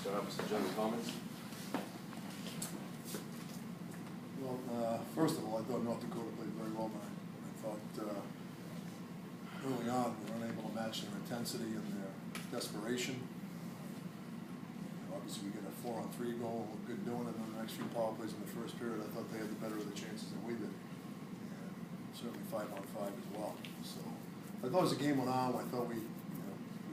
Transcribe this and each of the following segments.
start off with some general comments. Well, first of all, I thought North Dakota played very well tonight. I thought early on we were unable to match their intensity and their desperation. Obviously, we get a 4-on-3 goal, look good doing it, and then the next few power plays in the first period, I thought they had the better of the chances than we did. And certainly 5-on-5 as well. So I thought as the game went on, I thought we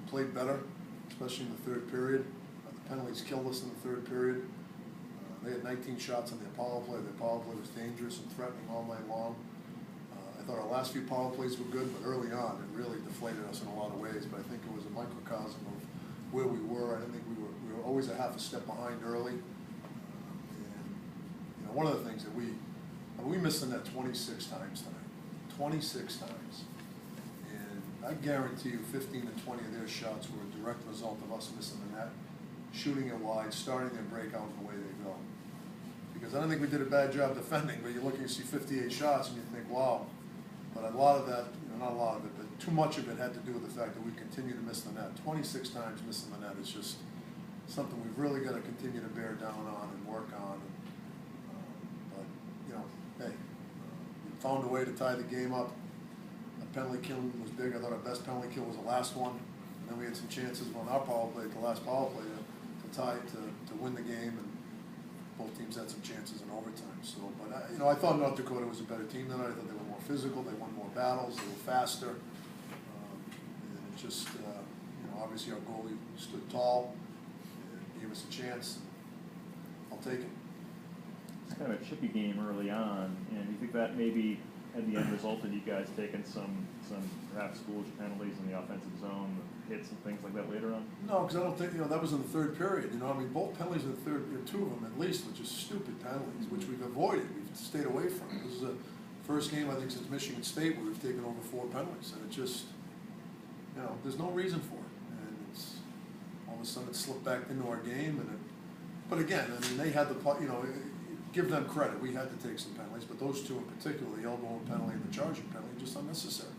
played better, especially in the third period. The penalties killed us in the third period. They had 19 shots on their power play. Their power play was dangerous and threatening all night long. I thought our last few power plays were good, but early on it really deflated us in a lot of ways. But I think it was a microcosm of where we were. I didn't think we were always a half a step behind early. And one of the things that we missed the net 26 times tonight, 26 times. And I guarantee you 15 to 20 of their shots were a direct result of us missing the net, shooting it wide, starting their breakout the way they go. Because I don't think we did a bad job defending, but you look and you see 58 shots and you think, wow. But a lot of that, not a lot of it, but too much of it had to do with the fact that we continue to miss the net. 26 times missing the net is just something we've really got to continue to bear down on and work on. But, hey, we found a way to tie the game up. The penalty kill was big. I thought our best penalty kill was the last one. And then we had some chances on our power play, the last power play, to tie, to win the game. And both teams had some chances in overtime. So, but I thought North Dakota was a better team than I thought they were more physical. They won more battles. They were faster. And it just, obviously our goalie stood tall. Gave us a chance. I'll take it. It's kind of a chippy game early on, and you think that maybe had the end result of you guys taking some perhaps foolish penalties in the offensive zone, hits and things like that later on? No, because I don't think that was in the third period. Both penalties in the third, two of them at least, were just stupid penalties, which we've avoided. We've stayed away from it. This is the first game I think since Michigan State where we've taken over 4 penalties, and it just, there's no reason for it. And it's all of a sudden it slipped back into our game, but again, they had the, give them credit. We had to take some penalties, but those two in particular, the elbow penalty and the charging penalty, just unnecessary.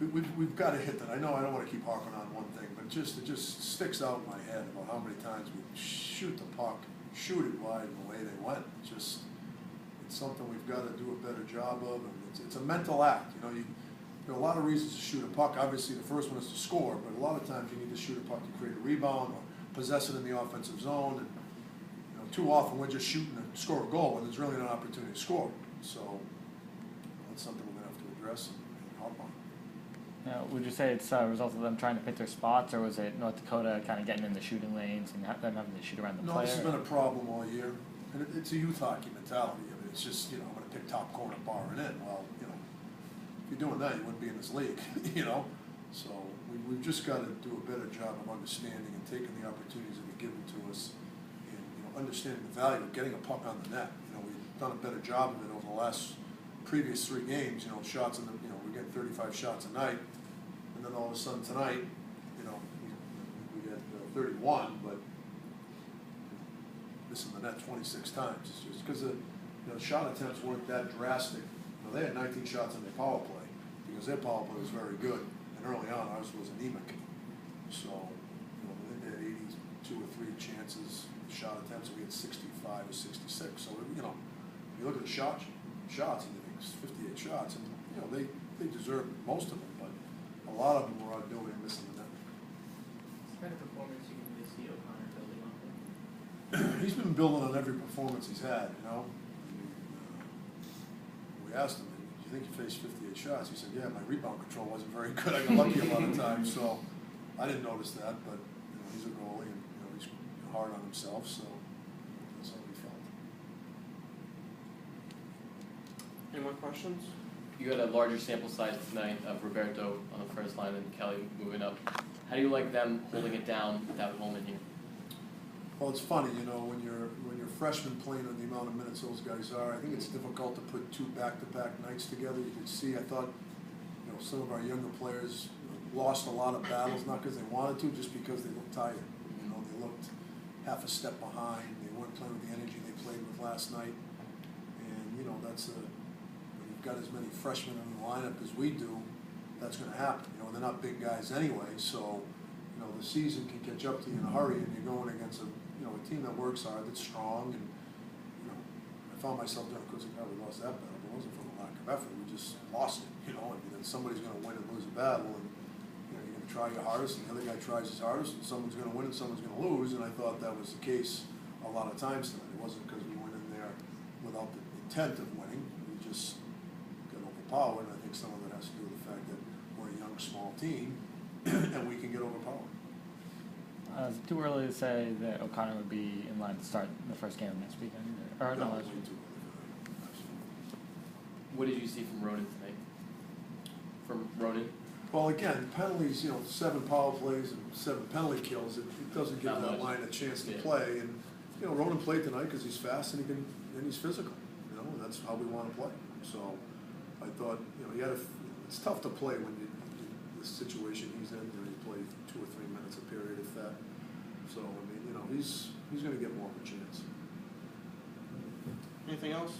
And we've got to hit that. I know I don't want to keep harping on one thing, but it just sticks out in my head about how many times we shoot the puck, shoot it wide, and the way they went. It's something we've got to do a better job of, and it's a mental act. There are a lot of reasons to shoot a puck. Obviously, the first one is to score, but a lot of times you need to shoot a puck to create a rebound or possess it in the offensive zone. And too often we're just shooting to score a goal when there's really an opportunity to score. So that's something we're going to have to address and help on. Would you say it's a result of them trying to pick their spots, or was it North Dakota kind of getting in the shooting lanes and them having to shoot around the player? No, this has been a problem all year, and it's a youth hockey mentality. It's just, I'm going to pick top corner, bar it in. Well, if you're doing that, you wouldn't be in this league, So we've just got to do a better job of understanding and taking the opportunities that are given to us, and understanding the value of getting a puck on the net. We've done a better job of it over the previous 3 games. Shots in the, we get 35 shots a night, and then all of a sudden tonight, we get 31, but missing the net 26 times. It's just because the shot attempts weren't that drastic. They had 19 shots on their power play because their power play was very good, and early on ours was anemic. So they had 82 or 3 chances, shot attempts, and we had 65 or 66. So you look at the shots, and you think it's 58 shots, and they deserve most of them, but a lot of them were out doing and missing the net. What kind of performance you can see O'Connor building on? He's been building on every performance he's had. We asked him, do you think you faced 58 shots? He said, yeah, my rebound control wasn't very good. I got lucky a lot of times, so I didn't notice that, but he's a goalie, and he's hard on himself, so that's how we felt. Any more questions? You had a larger sample size tonight of Roberto on the first line and Kelly moving up. How do you like them holding it down without Holman here? Well, it's funny, when you're freshmen playing on the amount of minutes those guys are, I think it's difficult to put 2 back-to-back nights together. You could see, I thought, some of our younger players lost a lot of battles, not because they wanted to, just because they looked tired. They looked half a step behind. They weren't playing with the energy they played with last night. And, that's when you've got as many freshmen in the lineup as we do, that's going to happen. They're not big guys anyway, so, you know, the season can catch up to you in a hurry, and you're going against a team that works hard, that's strong, and I found myself doing, of course, we lost that battle, but it wasn't from a lack of effort, we just lost it, I mean, then somebody's gonna win and lose a battle, and, you're gonna try your hardest, and the other guy tries his hardest, and someone's gonna win and someone's gonna lose, and I thought that was the case a lot of times tonight. It wasn't because we went in there without the intent of winning, we just got overpowered, and I think some of it has to do with the fact that we're a young, small team, and we can get overpowered. Is it too early to say that O'Connor would be in line to start the first game next weekend? Or no, way last too week. early for that. Absolutely. What did you see from Ronan tonight? From Ronan? Well, again, penalties, 7 power plays and 7 penalty kills, it doesn't give Not that much. line a chance to Yeah. play, and, Ronan played tonight because he's fast and he's physical, and that's how we want to play. So, I thought, it's tough to play when the situation he's in, he played 2 or 3 minutes a period if that. So, I mean, he's gonna get more of a chance. Anything else?